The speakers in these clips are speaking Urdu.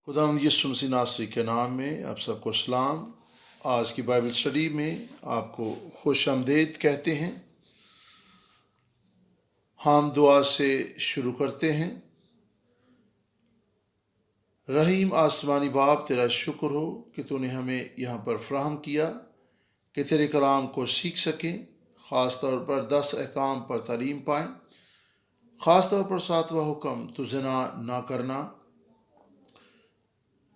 خداوند یسوع مسیح ناصری کے نام میں آپ سب کو سلام۔ آج کی بائبل اسٹڈی میں آپ کو خوش آمدید کہتے ہیں۔ ہم دعا سے شروع کرتے ہیں۔ رحیم آسمانی باپ، تیرا شکر ہو کہ تو نے ہمیں یہاں پر فراہم کیا کہ تیرے کلام کو سیکھ سکیں، خاص طور پر 10 احکام پر تعلیم پائیں، خاص طور پر 7واں حکم تو زنا نہ کرنا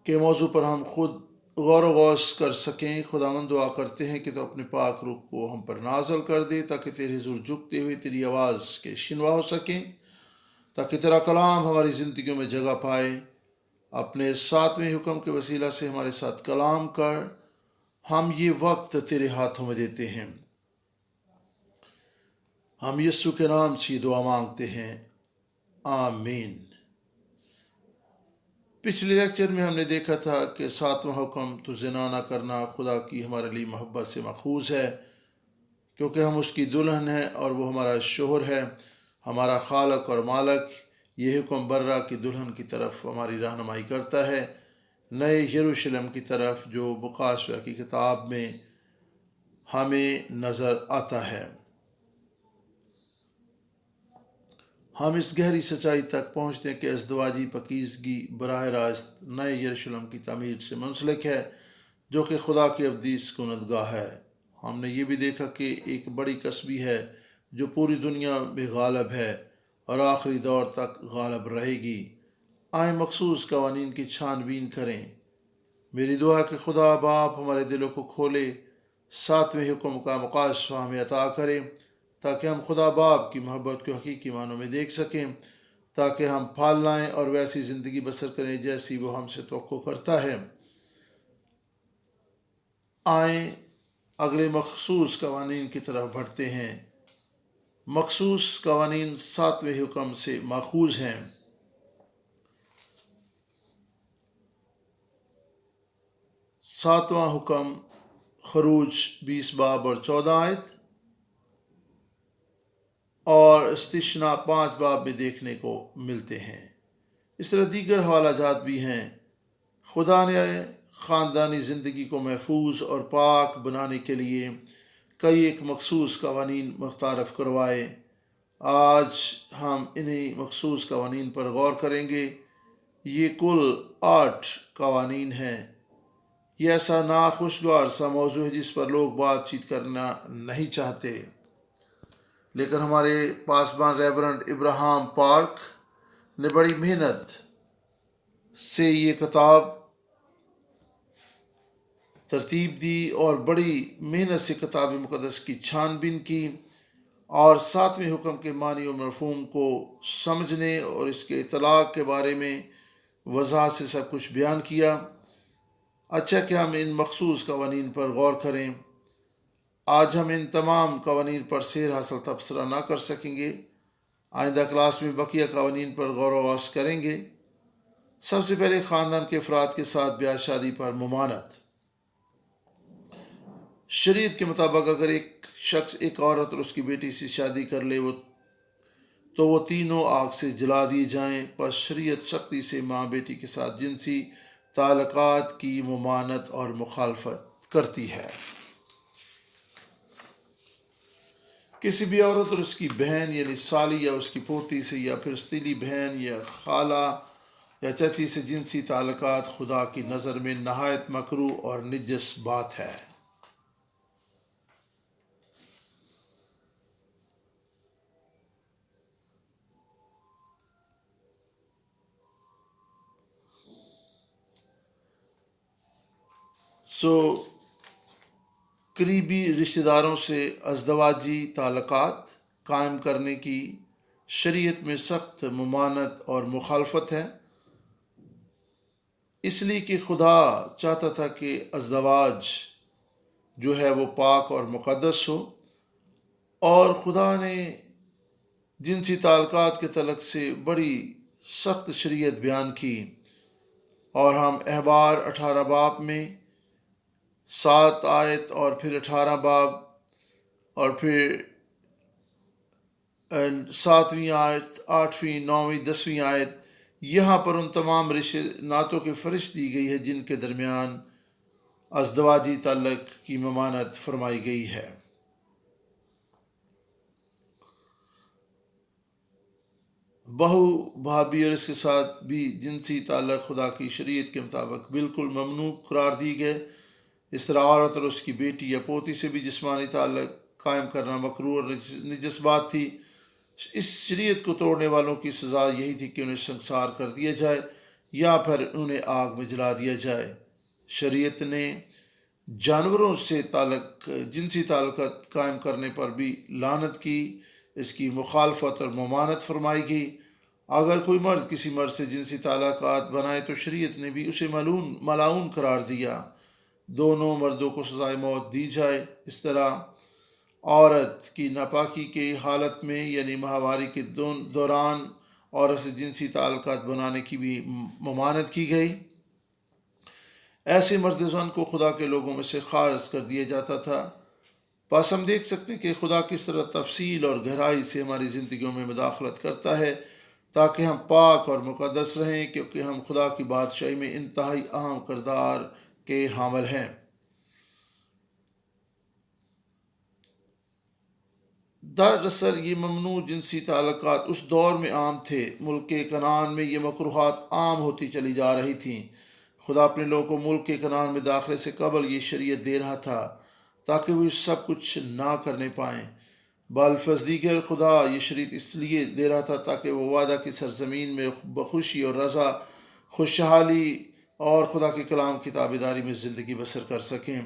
کے موضوع پر ہم خود غور و غوص کر سکیں۔ خداوند دعا کرتے ہیں کہ تو اپنے پاک روح کو ہم پر نازل کر دے تاکہ تیرے حضور جھکتے ہوئے تیری آواز کے شنوا ہو سکیں، تاکہ تیرا کلام ہماری زندگیوں میں جگہ پائے۔ اپنے 7ویں حکم کے وسیلہ سے ہمارے ساتھ کلام کر، ہم یہ وقت تیرے ہاتھوں میں دیتے ہیں۔ ہم یسوع کے نام سے دعا مانگتے ہیں، آمین۔ پچھلے لیکچر میں ہم نے دیکھا تھا کہ 7واں حکم تو زنا نہ کرنا خدا کی ہمارے لیے محبت سے ماخوذ ہے، کیونکہ ہم اس کی دلہن ہیں اور وہ ہمارا شوہر ہے، ہمارا خالق اور مالک۔ یہ حکم برہ کی دلہن کی طرف ہماری رہنمائی کرتا ہے، نئے یروشلم کی طرف، جو مقاشفہ کی کتاب میں ہمیں نظر آتا ہے۔ ہم اس گہری سچائی تک پہنچتے ہیں کہ ازدواجی پاکیزگی براہ راست نئے یروشلم کی تعمیر سے منسلک ہے، جو کہ خدا کی ابدی سکونت گاہ ہے۔ ہم نے یہ بھی دیکھا کہ ایک بڑی کسبی ہے جو پوری دنیا میں غالب ہے اور آخری دور تک غالب رہے گی۔ آئیں مخصوص قوانین کی چھان بین کریں۔ میری دعا ہے کہ خدا باپ ہمارے دلوں کو کھولے، 7ویں حکم کا مقاشفہ ہمیں عطا کرے، تاکہ ہم خدا باپ کی محبت کو حقیقی معنوں میں دیکھ سکیں، تاکہ ہم پھل لائیں اور ویسی زندگی بسر کریں جیسی وہ ہم سے توقع کرتا ہے۔ آئیں اگلے مخصوص قوانین کی طرف بڑھتے ہیں۔ مخصوص قوانین 7ویں حکم سے ماخوذ ہیں۔ 7واں حکم خروج 20 باب اور 14 آیت اور استثنا 5 باب میں دیکھنے کو ملتے ہیں۔ اس طرح دیگر حوالہ جات بھی ہیں۔ خدا نے خاندانی زندگی کو محفوظ اور پاک بنانے کے لیے کئی ایک مخصوص قوانین متعارف کروائے۔ آج ہم انہی مخصوص قوانین پر غور کریں گے۔ یہ کل 8 قوانین ہیں۔ یہ ایسا ناخوشگوار سا موضوع ہے جس پر لوگ بات چیت کرنا نہیں چاہتے، لیکن ہمارے پاسبان ریورنڈ ابراہم پارک نے بڑی محنت سے یہ کتاب ترتیب دی اور بڑی محنت سے کتاب مقدس کی چھان بین کی اور 7ویں حکم کے معنی و مفہوم کو سمجھنے اور اس کے اطلاق کے بارے میں وضاحت سے سب کچھ بیان کیا۔ اچھا کہ ہم ان مخصوص قوانین پر غور کریں۔ آج ہم ان تمام قوانین پر سیر حاصل تبصرہ نہ کر سکیں گے۔ آئندہ کلاس میں بقیہ قوانین پر غور و خوض کریں گے۔ سب سے پہلے خاندان کے افراد کے ساتھ بیاہ شادی پر ممانعت۔ شریعت کے مطابق اگر ایک شخص ایک عورت اور اس کی بیٹی سے شادی کر لے تو وہ تینوں آگ سے جلا دیے جائیں۔ پس شریعت سختی سے ماں بیٹی کے ساتھ جنسی تعلقات کی ممانعت اور مخالفت کرتی ہے۔ کسی بھی عورت اور اس کی بہن یعنی سالی یا اس کی پوتی سے یا پھر ستیلی بہن یا خالہ یا چچی سے جنسی تعلقات خدا کی نظر میں نہایت مکروہ اور نجس بات ہے۔ قریبی رشتہ داروں سے ازدواجی تعلقات قائم کرنے کی شریعت میں سخت ممانعت اور مخالفت ہے، اس لیے کہ خدا چاہتا تھا کہ ازدواج جو ہے وہ پاک اور مقدس ہو، اور خدا نے جنسی تعلقات کے تعلق سے بڑی سخت شریعت بیان کی، اور ہم احبار 18 باب میں 7 آیت اور پھر 18 باب اور پھر 7ویں آیت 8ویں 9ویں 10ویں آیت یہاں پر ان تمام رشتے ناتوں کی فہرست دی گئی ہے جن کے درمیان ازدواجی تعلق کی ممانعت فرمائی گئی ہے۔ بہو بھابھی اور اس کے ساتھ بھی جنسی تعلق خدا کی شریعت کے مطابق بالکل ممنوع قرار دی گئے۔ اس طرح عورت اور اس کی بیٹی یا پوتی سے بھی جسمانی تعلق قائم کرنا مکروہ اور نجس بات تھی۔ اس شریعت کو توڑنے والوں کی سزا یہی تھی کہ انہیں سنسار کر دیا جائے یا پھر انہیں آگ میں جلا دیا جائے۔ شریعت نے جانوروں سے جنسی تعلقات قائم کرنے پر بھی لعنت کی، اس کی مخالفت اور ممانعت فرمائی گئی۔ اگر کوئی مرد کسی مرد سے جنسی تعلقات بنائے تو شریعت نے بھی اسے ملعون قرار دیا۔ دونوں مردوں کو سزائے موت دی جائے۔ اس طرح عورت کی ناپاکی کی حالت میں یعنی ماہواری کے دوران عورت سے جنسی تعلقات بنانے کی بھی ممانعت کی گئی۔ ایسے مرد زن کو خدا کے لوگوں میں سے خارج کر دیا جاتا تھا۔ بس ہم دیکھ سکتے ہیں کہ خدا کس طرح تفصیل اور گہرائی سے ہماری زندگیوں میں مداخلت کرتا ہے تاکہ ہم پاک اور مقدس رہیں، کیونکہ ہم خدا کی بادشاہی میں انتہائی اہم کردار کے حامل ہیں۔ دراصل یہ ممنوع جنسی تعلقات اس دور میں عام تھے۔ ملک کنعان میں یہ مکروہات عام ہوتی چلی جا رہی تھیں۔ خدا اپنے لوگوں کو ملک کنعان میں داخلے سے قبل یہ شریعت دے رہا تھا تاکہ وہ یہ سب کچھ نہ کرنے پائیں۔ بالفرض دیگر خدا یہ شریعت اس لیے دے رہا تھا تاکہ وہ وعدہ کی سرزمین میں بخوشی اور رضا، خوشحالی اور خدا کے کلام کی تابعداری میں زندگی بسر کر سکیں۔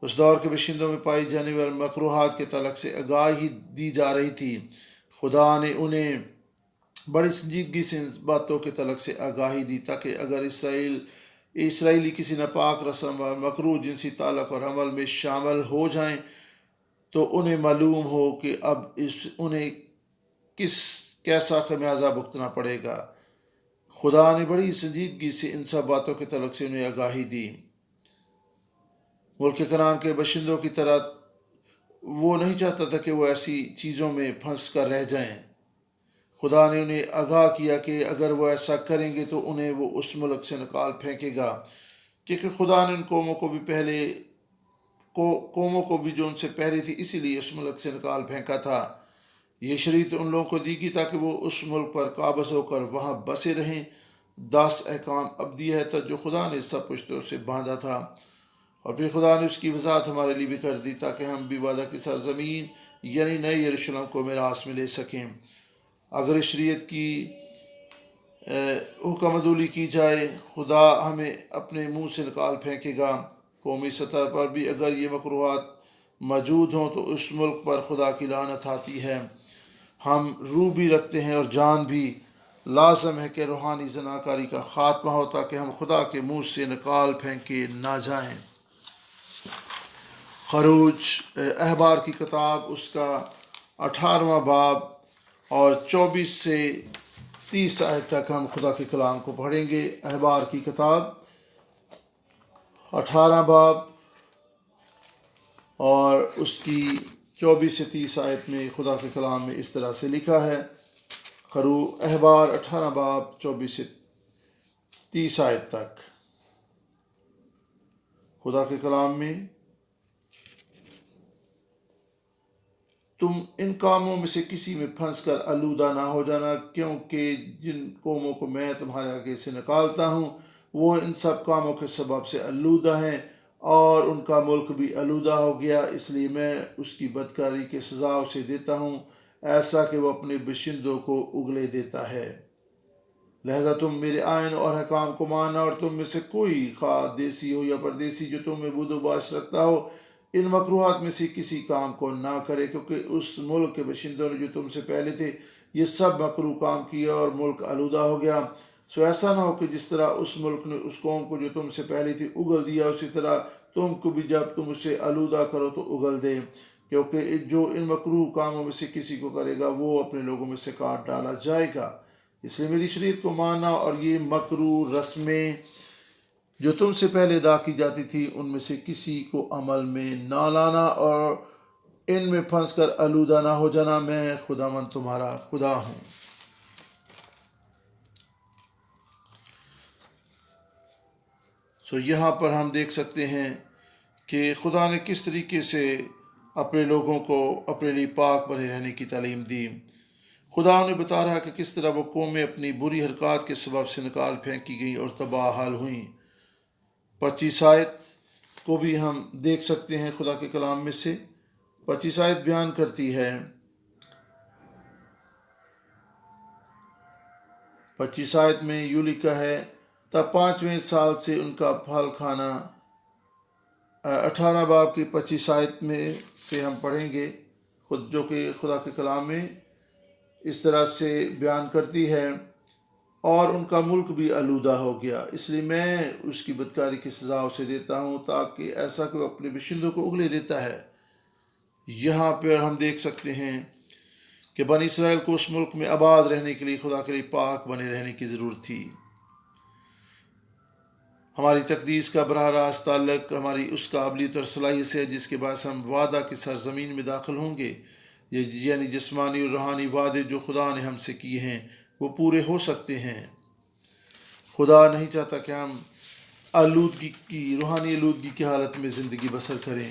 اس دور کے باشندوں میں پائی جانے والے مکروہات کے تعلق سے آگاہی دی جا رہی تھی۔ خدا نے انہیں بڑی سنجیدگی سے ان باتوں کے تعلق سے آگاہی دی تاکہ اگر اسرائیلی کسی ناپاک رسم و مکروہ جنسی تعلق اور عمل میں شامل ہو جائیں تو انہیں معلوم ہو کہ اب انہیں کیسا خمیازہ بھگتنا پڑے گا۔ خدا نے بڑی سنجیدگی سے ان سب باتوں کے تعلق سے انہیں آگاہی دی۔ ملک کنعان کے باشندوں کی طرح وہ نہیں چاہتا تھا کہ وہ ایسی چیزوں میں پھنس کر رہ جائیں۔ خدا نے انہیں آگاہ کیا کہ اگر وہ ایسا کریں گے تو انہیں وہ اس ملک سے نکال پھینکے گا، کیونکہ خدا نے ان قوموں کو بھی جو ان سے پہلے تھی اسی لیے اس ملک سے نکال پھینکا تھا۔ یہ شریعت ان لوگوں کو دی گئی تاکہ وہ اس ملک پر قابض ہو کر وہاں بسے رہیں۔ 10 احکام ابدیہ ہے جو خدا نے سب پشتوں سے باندھا تھا، اور پھر خدا نے اس کی وضاحت ہمارے لیے بھی کر دی تاکہ ہم بھی وعدہ کی سرزمین یعنی نئی یروشلم کو میراث میں لے سکیں۔ اگر اس شریعت کی حکم عدولی کی جائے خدا ہمیں اپنے منہ سے نکال پھینکے گا۔ قومی سطح پر بھی اگر یہ مکروہات موجود ہوں تو اس ملک پر خدا کی لعنت آتی ہے۔ ہم روح بھی رکھتے ہیں اور جان بھی۔ لازم ہے کہ روحانی زناکاری کا خاتمہ ہو تاکہ ہم خدا کے منہ سے نکال پھینکے نہ جائیں۔ خروج احبار کی کتاب اس کا 18واں باب اور 24 سے 30 آیت تک ہم خدا کے کلام کو پڑھیں گے۔ احبار کی کتاب 18 باب اور اس کی 24 سے 30 آیت میں خدا کے کلام میں اس طرح سے لکھا ہے۔ احبار 18 باب 24 سے 30 آیت تک خدا کے کلام میں، تم ان کاموں میں سے کسی میں پھنس کر آلودہ نہ ہو جانا، کیونکہ جن قوموں کو میں تمہارے آگے سے نکالتا ہوں وہ ان سب کاموں کے سبب سے آلودہ ہیں اور ان کا ملک بھی آلودہ ہو گیا، اس لیے میں اس کی بدکاری کی سزا اسے دیتا ہوں ایسا کہ وہ اپنے باشندوں کو اگلے دیتا ہے۔ لہذا تم میرے آئین اور حکام کو ماننا، اور تم میں سے کوئی خواہ دیسی ہو یا پردیسی جو تم میں بود و باش رکھتا ہو ان مکروہات میں سے کسی کام کو نہ کرے، کیونکہ اس ملک کے باشندوں نے جو تم سے پہلے تھے یہ سب مکروہ کام کیا اور ملک آلودہ ہو گیا۔ سو ایسا نہ ہو کہ جس طرح اس ملک نے اس قوم کو جو تم سے پہلے تھی اگل دیا، اسی طرح تم کو بھی جب تم اسے آلودہ کرو تو اگل دے، کیونکہ جو ان مکروہ کاموں میں سے کسی کو کرے گا وہ اپنے لوگوں میں سے کاٹ ڈالا جائے گا۔ اس لیے میری شریعت کو ماننا اور یہ مکروہ رسمیں جو تم سے پہلے ادا کی جاتی تھی ان میں سے کسی کو عمل میں نہ لانا اور ان میں پھنس کر آلودہ نہ ہو جانا۔ میں خداوند تمہارا خدا ہوں۔ تو یہاں پر ہم دیکھ سکتے ہیں کہ خدا نے کس طریقے سے اپنے لوگوں کو اپنے لیے پاک بنے رہنے کی تعلیم دی۔ خدا انہیں بتا رہا کہ کس طرح وہ قومیں اپنی بری حرکات کے سبب سے نکال پھینکی گئیں اور تباہ حال ہوئیں۔ 25 آیت کو بھی ہم دیکھ سکتے ہیں خدا کے کلام میں سے۔ 25 آیت بیان کرتی ہے، 25 آیت میں یوں لکھا ہے، تب 5ویں سال سے ان کا پھل کھانا 18 باب کی 25 آیت میں سے ہم پڑھیں گے، خود جو کہ خدا کے کلام میں اس طرح سے بیان کرتی ہے، اور ان کا ملک بھی آلودہ ہو گیا، اس لیے میں اس کی بدکاری کی سزا اسے دیتا ہوں تاکہ ایسا کہ وہ اپنے باشندوں کو اگلے دیتا ہے۔ یہاں پر ہم دیکھ سکتے ہیں کہ بنی اسرائیل کو اس ملک میں آباد رہنے کے لیے خدا کے لیے پاک بنے رہنے کی ضرورت تھی۔ ہماری تقدیس کا براہ راست تعلق ہماری اس قابلیت اور صلاحیت سے ہے جس کے باعث ہم وعدہ کی سرزمین میں داخل ہوں گے، یعنی جسمانی اور روحانی وعدے جو خدا نے ہم سے کیے ہیں وہ پورے ہو سکتے ہیں۔ خدا نہیں چاہتا کہ ہم روحانی آلودگی کی حالت میں زندگی بسر کریں۔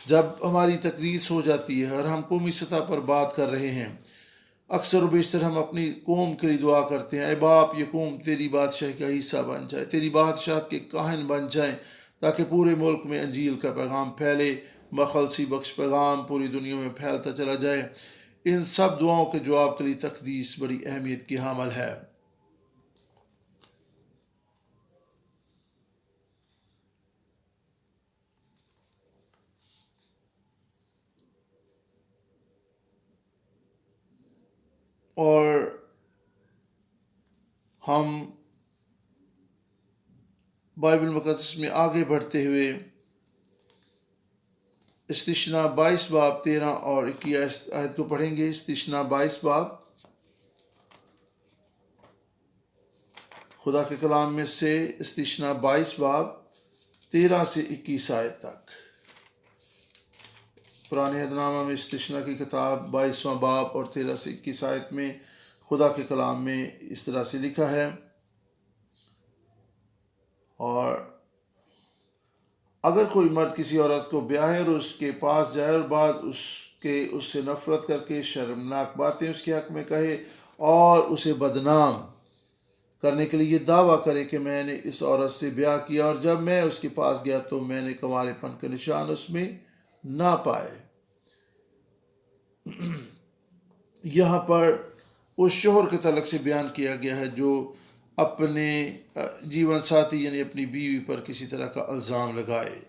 جب ہماری تقدیس ہو جاتی ہے اور ہم قومی سطح پر بات کر رہے ہیں، اکثر و بیشتر ہم اپنی قوم کے لیے دعا کرتے ہیں، اے باپ یہ قوم تیری بادشاہی کا حصہ بن جائے، تیری بادشاہت کے کاہن بن جائیں، تاکہ پورے ملک میں انجیل کا پیغام پھیلے، مخلصی بخش پیغام پوری دنیا میں پھیلتا چلا جائے۔ ان سب دعاؤں کے جواب کے لیے تقدیس بڑی اہمیت کی حامل ہے۔ اور ہم بائبل مقدس میں آگے بڑھتے ہوئے استثنا 22 باب 13 اور 21 آیت کو پڑھیں گے۔ استثنا 22 باب خدا کے کلام میں سے، استثنا 22 باب 13 سے 21 آیت تک۔ پرانے عہد نامہ میں استثنا کی کتاب 22واں باب اور 13 سے 21 آیت میں خدا کے کلام میں اس طرح سے لکھا ہے، اور اگر کوئی مرد کسی عورت کو بیاہے اور اس کے پاس جائے اور بعد اس سے نفرت کر کے شرمناک باتیں اس کے حق میں کہے اور اسے بدنام کرنے کے لیے یہ دعویٰ کرے کہ میں نے اس عورت سے بیاہ کیا اور جب میں اس کے پاس گیا تو میں نے کنوارے پن کے نشان اس میں نہ پائے۔ یہاں پر اس شوہر کے تعلق سے بیان کیا گیا ہے جو اپنے جیون ساتھی یعنی اپنی بیوی پر کسی طرح کا الزام لگائے۔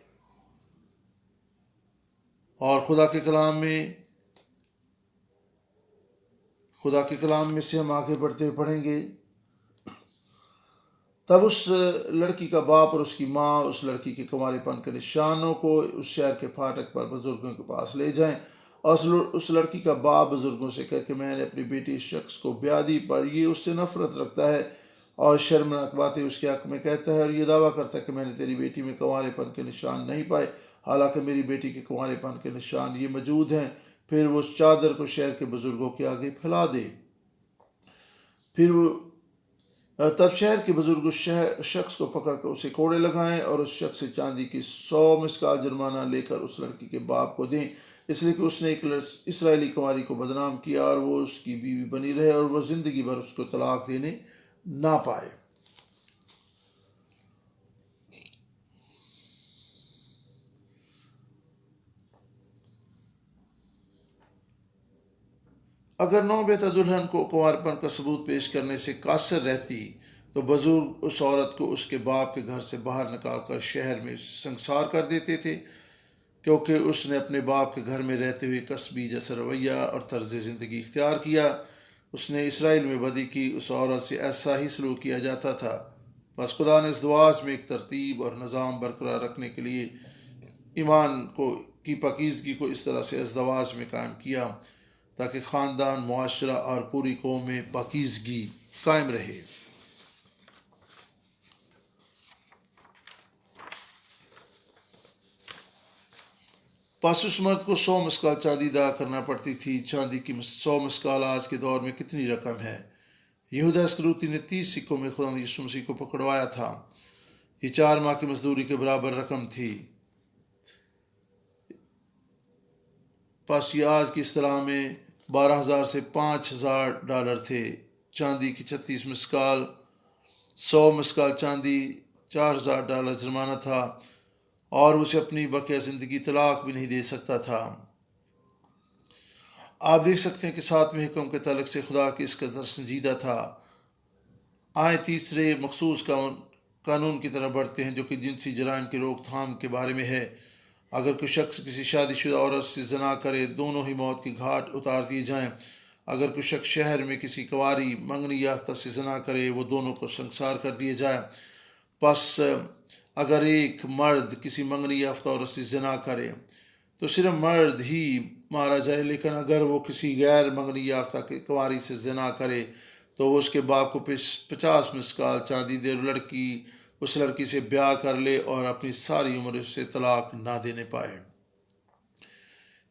اور خدا کے کلام میں سے ہم آگے بڑھتے ہوئے پڑھیں گے، تب اس لڑکی کا باپ اور اس کی ماں اس لڑکی کے کنوارے پن کے نشانوں کو اس شہر کے پھاٹک پر بزرگوں کے پاس لے جائیں، اور اس لڑکی کا باپ بزرگوں سے کہے کہ میں نے اپنی بیٹی اس شخص کو بیاہ دی، پر یہ اس سے نفرت رکھتا ہے اور شرمناک باتیں اس کے حق میں کہتا ہے اور یہ دعویٰ کرتا ہے کہ میں نے تیری بیٹی میں کنوارے پن کے نشان نہیں پائے، حالانکہ میری بیٹی کے کنوارے پن کے نشان یہ موجود ہیں۔ پھر وہ اس چادر کو شہر کے بزرگوں کے آگے پھیلا دے۔ تب شہر کے بزرگ اس شخص کو پکڑ کر اسے کوڑے لگائیں اور اس شخص سے چاندی کی 100 مسکال جرمانہ لے کر اس لڑکی کے باپ کو دیں، اس لیے کہ اس نے ایک اسرائیلی کنواری کو بدنام کیا اور وہ اس کی بیوی بنی رہے اور وہ زندگی بھر اس کو طلاق دینے نہ پائے۔ اگر نوبیتا دلہن کو کنوارپن کا ثبوت پیش کرنے سے قاصر رہتی تو بزرگ اس عورت کو اس کے باپ کے گھر سے باہر نکال کر شہر میں سنسار کر دیتے تھے، کیونکہ اس نے اپنے باپ کے گھر میں رہتے ہوئے کسبی جیسا رویہ اور طرز زندگی اختیار کیا۔ اس نے اسرائیل میں بدی کی، اس عورت سے ایسا ہی سلوک کیا جاتا تھا۔ بس خدا نے ازدواج میں ایک ترتیب اور نظام برقرار رکھنے کے لیے ایمان کی پاکیزگی کو اس طرح سے ازدواج میں قائم کیا تاکہ خاندان، معاشرہ اور پوری قوم میں پاکیزگی قائم رہے۔ پس اس مرد کو 100 مسکال چاندی ادا کرنا پڑتی تھی۔ چاندی کی 100 مسکال آج کے دور میں کتنی رقم ہے۔ یہودا اسکریوطی نے 30 سکوں میں خدا یسوع مسیح کو پکڑوایا تھا۔ یہ 4 ماہ کی مزدوری کے برابر رقم تھی۔ پس یہ آج کی اصطلاح میں 12,000 سے $5,000 تھے۔ چاندی کی 36 مسکال، 100 مسکال چاندی، $4,000 جرمانہ تھا، اور اسے اپنی بقیہ زندگی طلاق بھی نہیں دے سکتا تھا۔ آپ دیکھ سکتے ہیں کہ 7ویں حکم کے تعلق سے خدا کی اس قدر سنجیدہ تھا۔ آئیں تیسرے مخصوص قانون کی طرف بڑھتے ہیں، جو کہ جنسی جرائم کی روک تھام کے بارے میں ہے۔ اگر کوئی شخص کسی شادی شدہ عورت سے زنا کرے، دونوں ہی موت کی گھاٹ اتار دیے جائیں۔ اگر کوئی شخص شہر میں کسی کنواری منگنی یافتہ سے زنا کرے، وہ دونوں کو سنسار کر دیے جائیں۔ پس اگر ایک مرد کسی منگنی یافتہ عورت سے زنا کرے تو صرف مرد ہی مارا جائے، لیکن اگر وہ کسی غیر منگنی یافتہ کنواری سے زنا کرے تو وہ اس کے باپ کو 50 مسکال چاندی دے، لڑکی اس لڑکی سے بیاہ کر لے اور اپنی ساری عمر اس سے طلاق نہ دینے پائے۔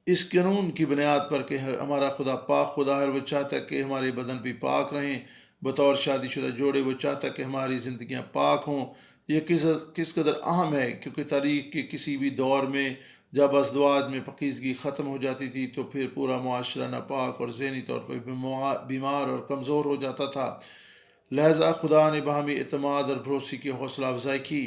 اس قانون کی بنیاد پر کہ ہمارا خدا پاک خدا ہے، وہ چاہتا ہے کہ ہمارے بدن بھی پاک رہیں۔ بطور شادی شدہ جوڑے وہ چاہتا ہے کہ ہماری زندگیاں پاک ہوں۔ یہ کس قدر اہم ہے، کیونکہ تاریخ کے کسی بھی دور میں جب ازدواج میں پاکیزگی ختم ہو جاتی تھی تو پھر پورا معاشرہ ناپاک اور ذہنی طور پر بیمار اور کمزور ہو جاتا تھا۔ لہذا خدا نے باہمی اعتماد اور بھروسے کی حوصلہ افزائی کی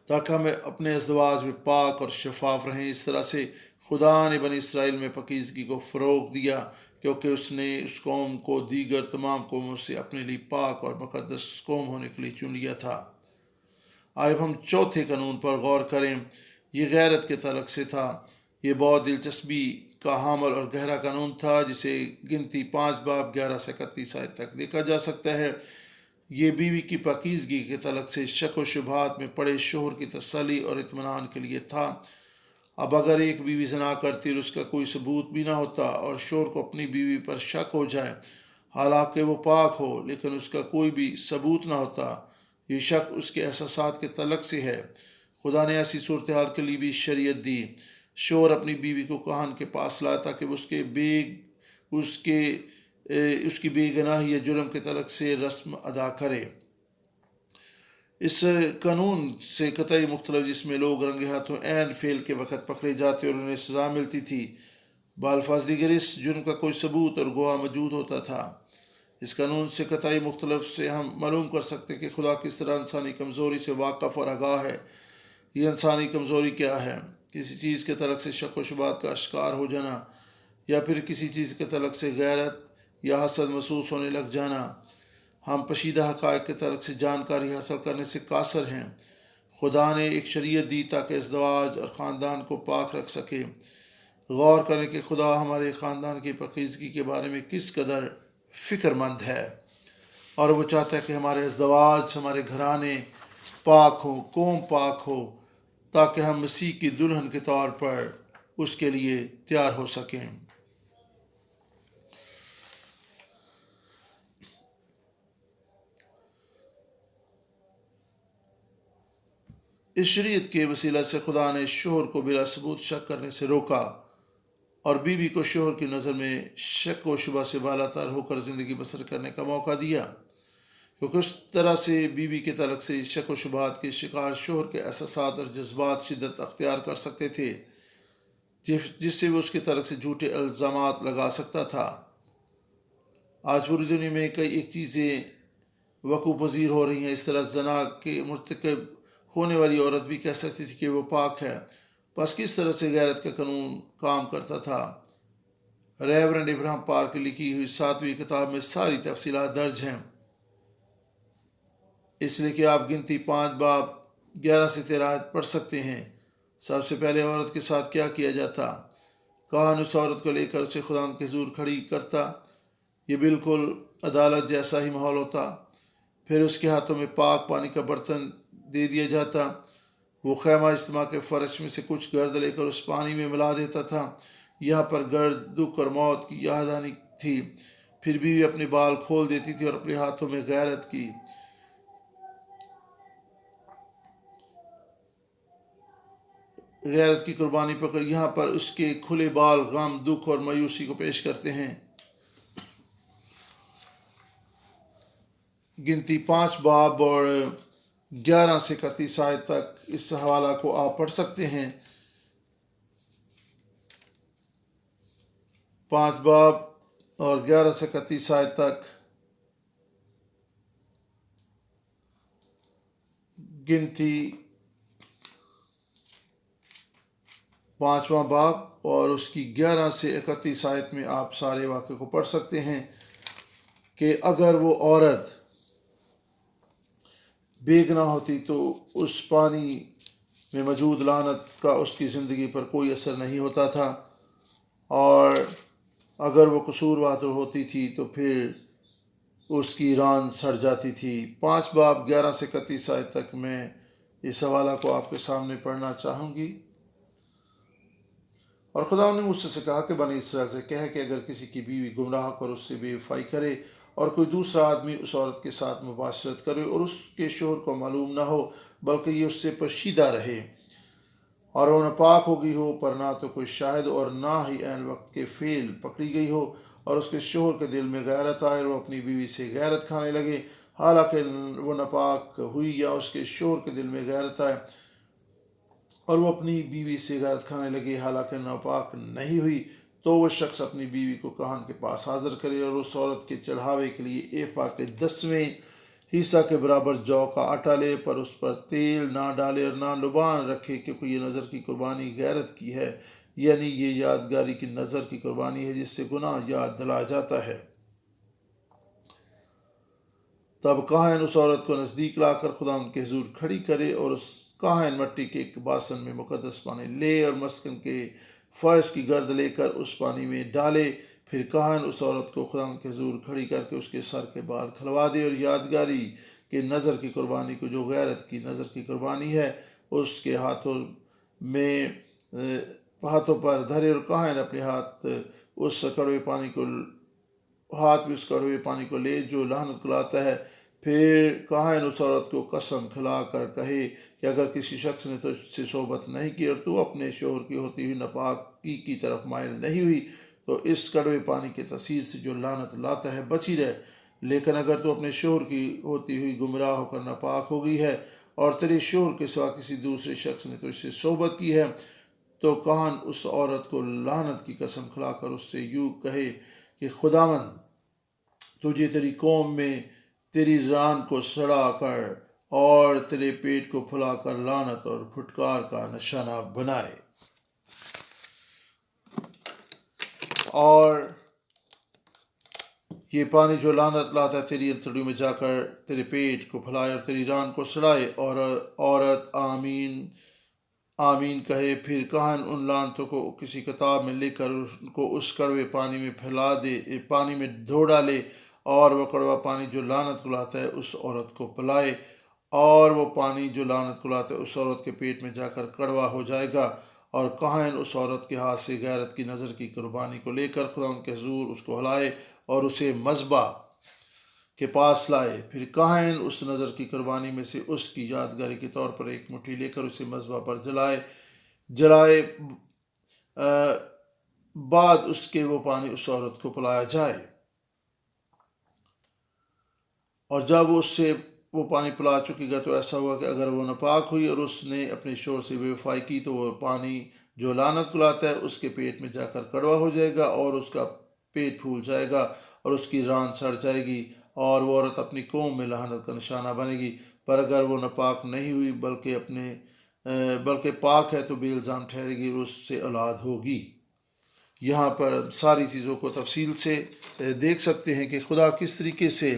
تاکہ ہم اپنے ازدواج میں پاک اور شفاف رہیں۔ اس طرح سے خدا نے بنی اسرائیل میں پاکیزگی کو فروغ دیا، کیونکہ اس نے اس قوم کو دیگر تمام قوموں سے اپنے لیے پاک اور مقدس قوم ہونے کے لیے چن لیا تھا۔ اب ہم چوتھے قانون پر غور کریں۔ یہ غیرت کے تعلق سے تھا۔ یہ بہت دلچسپی کا حامل اور گہرا قانون تھا، جسے گنتی 5 باب 11 سے 31 آیت تک دیکھا جا سکتا ہے۔ یہ بیوی کی پاکیزگی کے تعلق سے شک و شبہات میں پڑے شوہر کی تسلی اور اطمینان کے لیے تھا۔ اب اگر ایک بیوی زنا کرتی اور اس کا کوئی ثبوت بھی نہ ہوتا اور شوہر کو اپنی بیوی پر شک ہو جائے، حالانکہ وہ پاک ہو، لیکن اس کا کوئی بھی ثبوت نہ ہوتا، یہ شک اس کے احساسات کے تعلق سے ہے۔ خدا نے ایسی صورتحال کے لیے بھی شریعت دی۔ شوہر اپنی بیوی کو کاہن کے پاس لایا تاکہ وہ اس کی بے گناہی یا جرم کے تعلق سے رسم ادا کرے۔ اس قانون سے قطعی مختلف، جس میں لوگ رنگے ہاتھوں عین فعل کے وقت پکڑے جاتے اور انہیں سزا ملتی تھی، بالفاظ دیگر اس جرم کا کوئی ثبوت اور گواہ موجود ہوتا تھا۔ اس قانون سے قطعی مختلف سے ہم معلوم کر سکتے ہیں کہ خدا کس طرح انسانی کمزوری سے واقف اور آگاہ ہے۔ یہ انسانی کمزوری کیا ہے؟ کسی چیز کے تعلق سے شک و شبہات کا شکار ہو جانا، یا پھر کسی چیز کے تعلق سے غیرت یا حسد محسوس ہونے لگ جانا۔ ہم پشیدہ حقائق کے تعلق سے جانکاری حاصل کرنے سے قاصر ہیں۔ خدا نے ایک شریعت دی تاکہ ازدواج اور خاندان کو پاک رکھ سکے۔ غور کریں کہ خدا ہمارے خاندان کی پاکیزگی کے بارے میں کس قدر فکر مند ہے، اور وہ چاہتا ہے کہ ہمارے ازدواج، ہمارے گھرانے پاک ہوں، قوم پاک ہو، تاکہ ہم مسیح کی دلہن کے طور پر اس کے لیے تیار ہو سکیں۔ اس شریعت کے وسیلہ سے خدا نے شوہر کو بلا ثبوت شک کرنے سے روکا اور بیوی کو شوہر کی نظر میں شک و شبہ سے بالا تر ہو کر زندگی بسر کرنے کا موقع دیا، کیونکہ اس طرح سے بیوی کے تعلق سے شک و شبہات کے شکار شوہر کے احساسات اور جذبات شدت اختیار کر سکتے تھے، جس سے وہ اس کے تعلق سے جھوٹے الزامات لگا سکتا تھا۔ آج پوری دنیا میں کئی ایک چیزیں وقوع پذیر ہو رہی ہیں۔ اس طرح زنا کے مرتکب ہونے والی عورت بھی کہہ سکتی تھی کہ وہ پاک ہے۔ پس کس طرح سے غیرت کا قانون کام کرتا تھا؟ ریورنڈ ابراہم پارک کی لکھی ہوئی 7ویں کتاب میں ساری تفصیلات درج ہیں، اس لیے کہ آپ گنتی 5 باب 11 سے 13 آیت پڑھ سکتے ہیں۔ سب سے پہلے عورت کے ساتھ کیا کیا جاتا؟ کاہن اس عورت کو لے کر اسے خدا کے حضور کھڑی کرتا۔ یہ بالکل عدالت جیسا ہی ماحول ہوتا۔ پھر اس کے ہاتھوں میں پاک پانی کا برتن دے دیا جاتا۔ وہ خیمہ اجتماع کے فرش میں سے کچھ گرد لے کر اس پانی میں ملا دیتا تھا۔ یہاں پر گرد دکھ اور موت کی یاددہانی تھی۔ پھر بیوی اپنے بال کھول دیتی تھی اور اپنے ہاتھوں میں غیرت کی قربانی پکڑ، یہاں پر اس کے کھلے بال غم، دکھ اور مایوسی کو پیش کرتے ہیں۔ گنتی 5 باب اور 11 سے 31 آیت تک اس حوالہ کو آپ پڑھ سکتے ہیں۔ 5 باب اور 11 سے 31 آیت تک گنتی 5واں باب اور اس کی 11 سے 31 آیت میں آپ سارے واقعے کو پڑھ سکتے ہیں کہ اگر وہ عورت بے گناہ ہوتی تو اس پانی میں موجود لعنت کا اس کی زندگی پر کوئی اثر نہیں ہوتا تھا، اور اگر وہ قصوروار ہوتی تھی تو پھر اس کی ران سڑ جاتی تھی۔ 5 باب 11 سے 31 آیت تک میں اس حوالہ کو آپ کے سامنے پڑھنا چاہوں گی۔ اور خدا نے موسیٰ سے کہا کہ بنی اسرائیل سے کہے کہ اگر کسی کی بیوی گمراہ کر اس سے بے وفائی کرے اور کوئی دوسرا آدمی اس عورت کے ساتھ مباشرت کرے اور اس کے شوہر کو معلوم نہ ہو بلکہ یہ اس سے پوشیدہ رہے اور وہ ناپاک ہو گئی ہو، پر نہ تو کوئی شاہد اور نہ ہی عین وقت کے فعل پکڑی گئی ہو، اور اس کے شوہر کے دل میں غیرت آئے اور وہ اپنی بیوی سے غیرت کھانے لگے حالانکہ وہ ناپاک ہوئی، یا اس کے شوہر کے دل میں غیرت آئے اور وہ اپنی بیوی سے غیرت کھانے لگے حالانکہ ناپاک نہیں ہوئی، تو وہ شخص اپنی بیوی کو کاہن کے پاس حاضر کرے اور اس عورت کے چڑھاوے کے لیے ایفا کے 10ویں حصہ کے برابر جو کا آٹا لے، پر اس پر تیل نہ ڈالے اور نہ لبان رکھے، کیونکہ یہ نظر کی قربانی غیرت کی ہے، یعنی یہ یادگاری کی نظر کی قربانی ہے جس سے گناہ یاد دلایا جاتا ہے۔ تب کاہن اس عورت کو نزدیک لا کر خدا ان کے حضور کھڑی کرے، اور اس کاہن مٹی کے ایک باسن میں مقدس پانی لے اور مسکن کے فرش کی گرد لے کر اس پانی میں ڈالے، پھر کاہن اس عورت کو خدا کے حضور کھڑی کر کے اس کے سر کے بال کھلوا دے اور یادگاری کے نظر کی قربانی کو جو غیرت کی نظر کی قربانی ہے اس کے ہاتھوں پر دھرے، اور کاہن اپنے ہاتھ میں اس کڑوے پانی کو لے جو لعنت کو لاتا ہے، پھر کاہن اس عورت کو قسم کھلا کر کہے کہ اگر کسی شخص نے تجھ سے صحبت نہیں کی اور تو اپنے شوہر کی ہوتی ہوئی ناپاکی کی طرف مائل نہیں ہوئی تو اس کڑوے پانی کے تاثیر سے جو لعنت لاتا ہے بچی رہے، لیکن اگر تو اپنے شوہر کی ہوتی ہوئی گمراہ ہو کر ناپاک ہو گئی ہے اور تیرے شوہر کے سوا کسی دوسرے شخص نے تجھ سے صحبت کی ہے، تو کاہن اس عورت کو لعنت کی قسم کھلا کر اس سے یوں کہے کہ خداوند تجھے تیری قوم میں تیری ران کو سڑا کر اور تیرے پیٹ کو پھلا کر لعنت اور پھٹکار کا نشانہ بنائے، اور یہ پانی جو لعنت لاتا ہے تیری انتڑیوں میں جا کر تیرے پیٹ کو پھلائے اور تیری ران کو سڑائے، اور عورت آمین آمین کہے۔ پھر کاہن ان لعنتوں کو کسی کتاب میں لے کر ان کو اس کڑوے پانی میں دھو ڈالے، اور وہ کڑوا پانی جو لعنت کو لاتا ہے اس عورت کو پلائے، اور وہ پانی جو لعنت کو لاتا ہے اس عورت کے پیٹ میں جا کر کڑوا ہو جائے گا، اور کاہن اس عورت کے ہاتھ سے غیرت کی نظر کی قربانی کو لے کر خدا ان کے حضور اس کو ہلائے اور اسے مذبح کے پاس لائے، پھر کاہن اس نظر کی قربانی میں سے اس کی یادگاری کے طور پر ایک مٹھی لے کر اسے مذبح پر جلائے بعد اس کے وہ پانی اس عورت کو پلایا جائے، اور جب اس سے وہ پانی پلا چکے گا تو ایسا ہوگا کہ اگر وہ ناپاک ہوئی اور اس نے اپنے شوہر سے بے وفائی کی تو وہ پانی جو لعنت کو لاتا ہے اس کے پیٹ میں جا کر کڑوا ہو جائے گا اور اس کا پیٹ پھول جائے گا اور اس کی ران سڑ جائے گی، اور وہ عورت اپنی قوم میں لعنت کا نشانہ بنے گی، پر اگر وہ ناپاک نہیں ہوئی بلکہ پاک ہے تو بے الزام ٹھہرے گی اور اس سے اولاد ہوگی۔ یہاں پر ساری چیزوں کو تفصیل سے دیکھ سکتے ہیں کہ خدا کس طریقے سے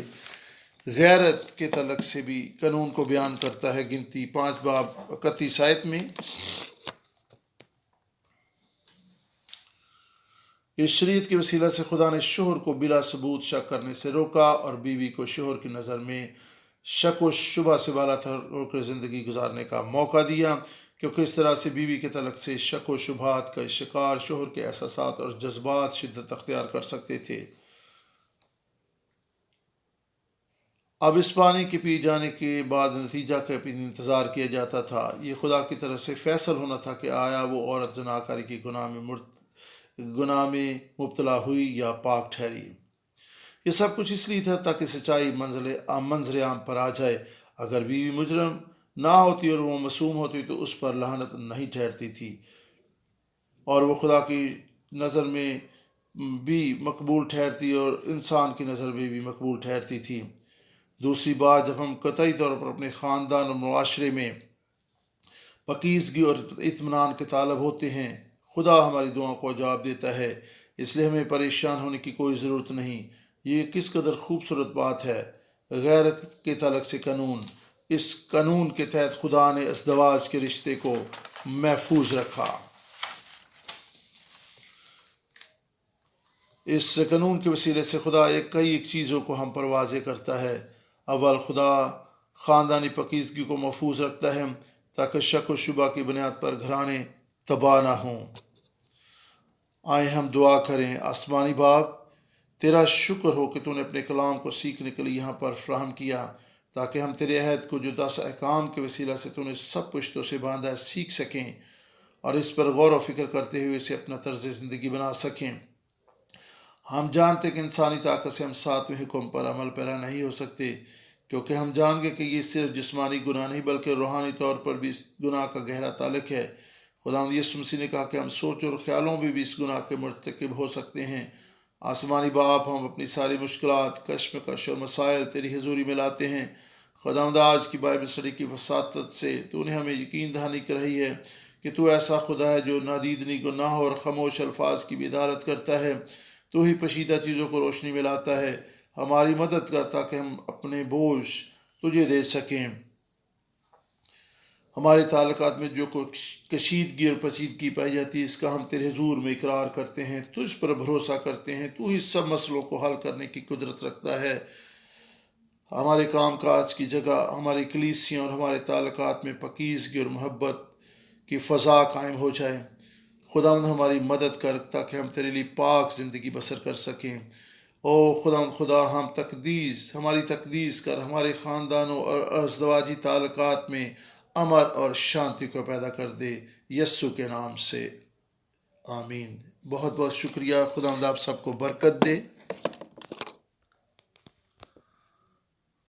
غیرت کے تعلق سے بھی قانون کو بیان کرتا ہے۔ گنتی 5 باب 31 آیت میں اس شریعت کے وسیلہ سے خدا نے شوہر کو بلا ثبوت شک کرنے سے روکا اور بیوی کو شوہر کی نظر میں شک و شبہ سے بالا تر ہو کر زندگی گزارنے کا موقع دیا، کیونکہ اس طرح سے بیوی کے تعلق سے شک و شبہات کا شکار شوہر کے احساسات اور جذبات شدت اختیار کر سکتے تھے۔ اب اس پانی کے پی جانے کے بعد نتیجہ کا انتظار کیا جاتا تھا۔ یہ خدا کی طرف سے فیصل ہونا تھا کہ آیا وہ عورت زناکاری کی گناہ میں مبتلا ہوئی یا پاک ٹھہری۔ یہ سب کچھ اس لیے تھا تاکہ سچائی منظر عام پر آ جائے۔ اگر بیوی مجرم نہ ہوتی اور وہ معصوم ہوتی تو اس پر لعنت نہیں ٹھہرتی تھی، اور وہ خدا کی نظر میں بھی مقبول ٹھہرتی اور انسان کی نظر میں بھی مقبول ٹھہرتی تھی۔ دوسری بات، جب ہم قطعی طور پر اپنے خاندان اور معاشرے میں پاکیزگی اور اطمینان کے طالب ہوتے ہیں، خدا ہماری دعاؤں کو جواب دیتا ہے، اس لیے ہمیں پریشان ہونے کی کوئی ضرورت نہیں۔ یہ کس قدر خوبصورت بات ہے۔ غیرت کے تعلق سے قانون، اس قانون کے تحت خدا نے ازدواج کے رشتے کو محفوظ رکھا۔ اس قانون کے وسیلے سے خدا کئی چیزوں کو ہم پر واضح کرتا ہے۔ اول، خدا خاندانی پاکیزگی کو محفوظ رکھتا ہے تاکہ شک و شبہ کی بنیاد پر گھرانے تباہ نہ ہوں۔ آئے ہم دعا کریں۔ آسمانی باپ، تیرا شکر ہو کہ تو نے اپنے کلام کو سیکھنے کے لیے یہاں پر فراہم کیا، تاکہ ہم تیرے عہد کو جو 10 احکام کے وسیلہ سے تو نے سب پشتوں سے باندھا ہے سیکھ سکیں، اور اس پر غور و فکر کرتے ہوئے اسے اپنا طرز زندگی بنا سکیں۔ ہم جانتے کہ انسانی طاقت سے ہم 7ویں حکم پر عمل پیرا نہیں ہو سکتے، کیونکہ ہم جان گے کہ یہ صرف جسمانی گناہ نہیں بلکہ روحانی طور پر بھی اس گناہ کا گہرا تعلق ہے۔ خداوند یسوع مسیح نے کہا کہ ہم سوچ اور خیالوں میں بھی اس گناہ کے مرتکب ہو سکتے ہیں۔ آسمانی باپ، ہم اپنی ساری مشکلات، کشمکش اور مسائل تیری حضوری میں لاتے ہیں۔ خداوند، آج کی بائبل اسٹڈی کی وساطت سے تو نے ہمیں یقین دہانی کرائی ہے کہ تو ایسا خدا ہے جو نادیدنی گناہ اور خاموش الفاظ کی بھی عدالت کرتا ہے۔ تو ہی پشیدہ چیزوں کو روشنی میں لاتا ہے۔ ہماری مدد کر تاکہ ہم اپنے بوجھ تجھے دے سکیں۔ ہمارے تعلقات میں جو کوئی کشیدگی اور پیچیدگی پائی جاتی ہے، اس کا ہم تیرے حضور میں اقرار کرتے ہیں، تجھ پر بھروسہ کرتے ہیں۔ تو ہی سب مسئلوں کو حل کرنے کی قدرت رکھتا ہے۔ ہمارے کام کاج کی جگہ، ہماری کلیسیاں اور ہمارے تعلقات میں پاکیزگی اور محبت کی فضا قائم ہو جائے۔ خداوند، ہماری مدد کر تاکہ ہم تیرے لیے پاک زندگی بسر کر سکیں۔ او خداوند خدا، ہماری تقدیس کر، ہمارے خاندانوں اور ازدواجی تعلقات میں امن اور شانتی کو پیدا کر دے، یسوع کے نام سے، آمین۔ بہت بہت شکریہ۔ خداوند آپ سب کو برکت دے۔